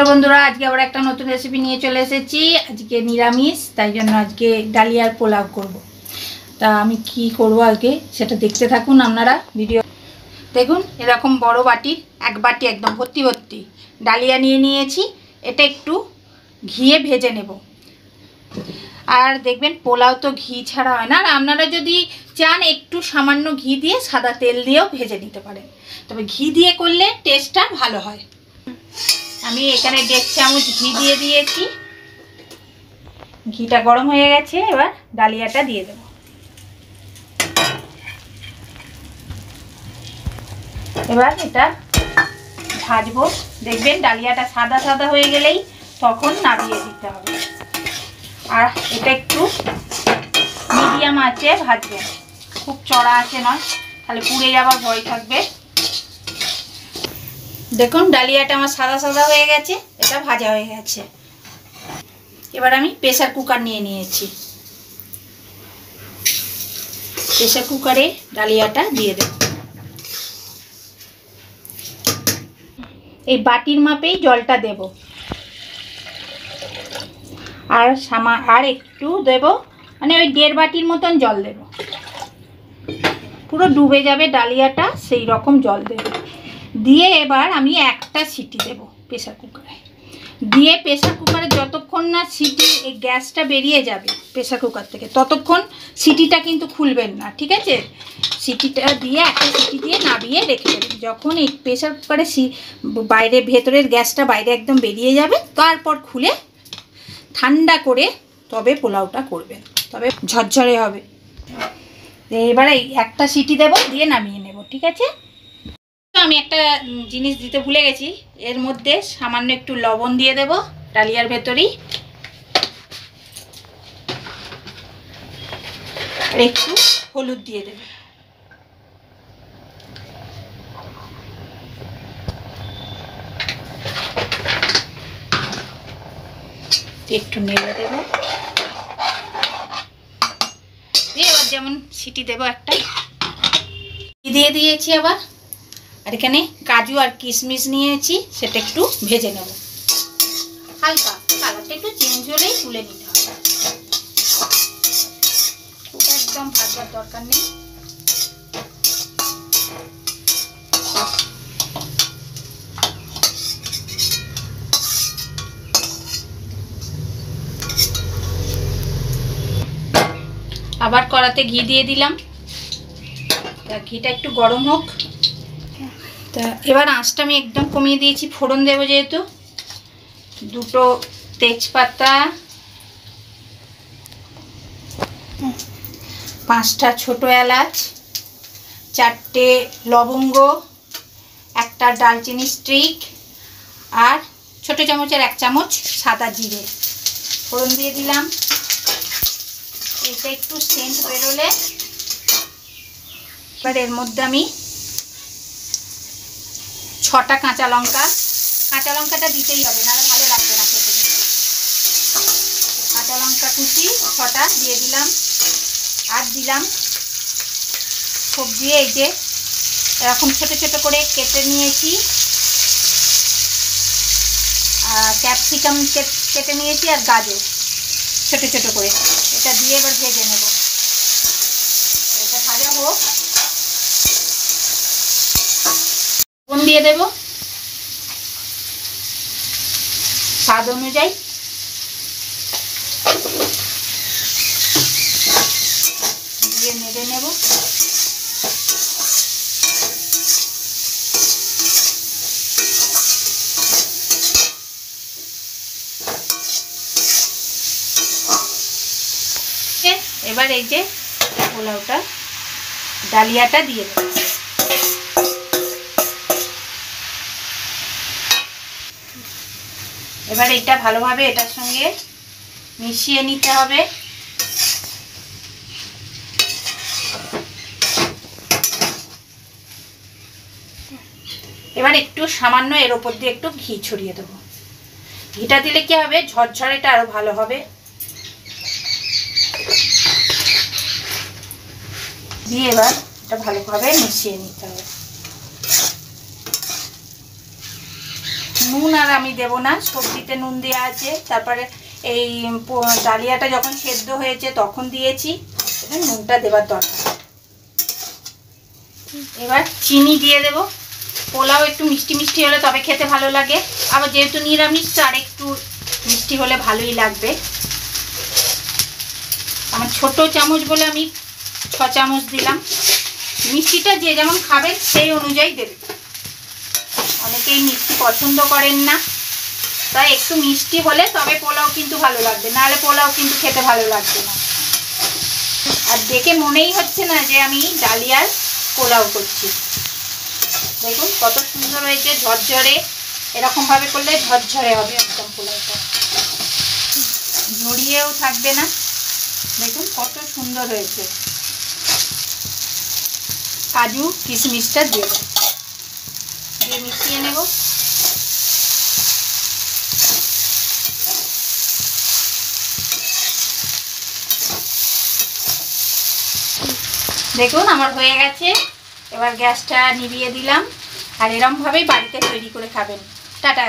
নমস্কার বন্ধুরা, আজকে আবার একটা নতুন রেসিপি নিয়ে চলে এসেছি। আজকে নিরামিষ, তাই জন্য আজকে ডালিয়ার পোলাও করব। তা আমি কি করব আজকে সেটা দেখতে থাকুন আপনারা ভিডিও। দেখুন, এরকম বড় বাটির এক বাটি একদম ভর্তি ভর্তি ডালিয়া নিয়ে নিয়েছি। এটা একটু ঘিয়ে ভেজে নেব। আর দেখবেন পোলাও তো ঘি ছাড়া হয় না। আর আপনারা যদি চান একটু সামান্য ঘি দিয়ে সাদা তেল দিয়েও ভেজে নিতে পারেন, তবে ঘি দিয়ে করলে টেস্টটা ভালো হয়। আমি এখানে 1.5 চামচ ঘি দিয়ে দিয়েছি। ঘিটা গরম হয়ে গেছে, এবার ডালিয়াটা দিয়ে দেব। এবার এটা ভাজবো। দেখবেন ডালিয়াটা সাদা সাদা হয়ে গেলেই তখন নামিয়ে দিতে হবে। আর এটা একটু মিডিয়াম আঁচে ভাজবেন, খুব চড়া আঁচে নয়, তাহলে পুড়ে যাবার ভয় থাকবে। দেখুন ডালিয়াটা আমার সাদা সাদা হয়ে গেছে, এটা ভাজা হয়ে গেছে। এবার আমি প্রেসার কুকার নিয়ে নিয়েছি। প্রেসার কুকারে ডালিয়াটা দিয়ে দেব। এই বাটির মাপেই জলটা দেব। আর একটু দেব, মানে ওই 1.5 বাটির মতন জল দেব। পুরো ডুবে যাবে ডালিয়াটা, সেই রকম জল দেব। দিয়ে এবার আমি একটা সিটি দেব প্রেসার কুকারে। দিয়ে প্রেসার কুকারে যতক্ষণ না সিটি এই গ্যাসটা বেরিয়ে যাবে প্রেসার কুকার থেকে, ততক্ষণ সিটিটা কিন্তু খুলবেন না, ঠিক আছে? সিটিটা দিয়ে একটা সিটি দিয়ে নামিয়ে রেখে দেবেন। যখন এই প্রেসার কুকারে বাইরে ভেতরের গ্যাসটা বাইরে একদম বেরিয়ে যাবে, তারপর খুলে ঠান্ডা করে তবে পোলাওটা করবেন, তবে ঝরঝরে হবে। এবারে একটা সিটি দেব, দিয়ে নামিয়ে নেব, ঠিক আছে? আমি একটা জিনিস দিতে ভুলে গেছি, এর মধ্যে সামান্য একটু লবণ দিয়ে দেব ডালিয়ার ভেতরেই, আর একটু হলুদ দিয়ে দেব। একটু নেড়ে দেব, এবার যেমন সিটি দেব একটা দিয়ে দিয়েছি। আবার আর এখানে কাজু আর কিশমিশ নিয়েছি, সেটা একটু ভেজে নেব হালকা, কালারটা একটু চেঞ্জ হলেই তুলে নিতে হবে, খুব একদম ভাজবার দরকার নেই। আবার কড়াতে ঘি দিয়ে দিলাম, ঘিটা একটু গরম হোক। তা এবার আঁচটা আমি একদম কমিয়ে দিয়েছি, ফোড়ন দেবো যেহেতু। 2টো তেজপাতা, 5টা ছোটো এলাচ, 4টে লবঙ্গ, একটা দারচিনি স্টিক, আর ছোটো চামচের 1 চামচ সাদা জিরে ফোড়ন দিয়ে দিলাম। এটা একটু সেন্ট বেরোলে এবার এর মধ্যে আমি 6টা কাঁচা লঙ্কাটা দিতেই হবে, নাহলে ভালো লাগবে না খেতে। কাঁচা লঙ্কা কুচি 6টা দিয়ে দিলাম। আর দিলাম সবজি, এই যে এরকম ছোট ছোট করে কেটে নিয়েছি, ক্যাপসিকাম কেটে নিয়েছি, আর গাজর ছোট ছোট করে। এটা দিয়ে এবার ভেজে নেব। এটা ভাজা হোক, লবণ দিয়ে দেব স্বাদ অনুযায়ী। দিয়ে নেড়ে নেব। এবার এই যে পোলাওটা ডালিয়াটা দিয়ে দেব। এবার এটা ভালোভাবে এটার সঙ্গে মিশিয়ে নিতে হবে। এবার একটু সামান্য এর ওপর দিয়ে একটু ঘি ছড়িয়ে দেবো। ঘিটা দিলে কি হবে, ঝরঝরেটা আরো ভালো হবে। দিয়ে এবার এটা ভালোভাবে মিশিয়ে নিতে হবে। নুন আর আমি দেবো না, সবজিতে নুন দেওয়া আছে। তারপরে এই ডালিয়াটা যখন সেদ্ধ হয়েছে তখন দিয়েছি, এবার নুনটা দেবার দরকার। এবার চিনি দিয়ে দেব। পোলাও একটু মিষ্টি মিষ্টি হলে তবে খেতে ভালো লাগে, আবার যেহেতু নিরামিষ আর একটু মিষ্টি হলে ভালোই লাগবে। আমার ছোট চামচ বলে আমি 6 চামচ দিলাম। মিষ্টিটা যে যেমন খাবেন সেই অনুযায়ী দেবে। অনেকেই মিষ্টি পছন্দ করেন না, তাই একটু মিষ্টি হলে তবে পোলাও কিন্তু ভালো লাগবে, নাহলে পোলাও কিন্তু খেতে ভালো লাগবে না। আর দেখে মনেই হচ্ছে না যে আমি ডালিয়ার পোলাও করছি। দেখুন কত সুন্দর হয়েছে, ঝরঝরে। এরকমভাবে করলে ঝরঝরে হবে একদম পোলাওটা, ঝরিয়েও থাকবে না। দেখুন কত সুন্দর হয়েছে। কাজু কিশমিশটা দিয়ে দেবো, দিয়ে মিশিয়ে নেব। দেখুন আমার হয়ে গেছে। এবার গ্যাসটা নিভিয়ে দিলাম। আর এরমভাবেই বাড়িতে তৈরি করে খাবেন। টাটা।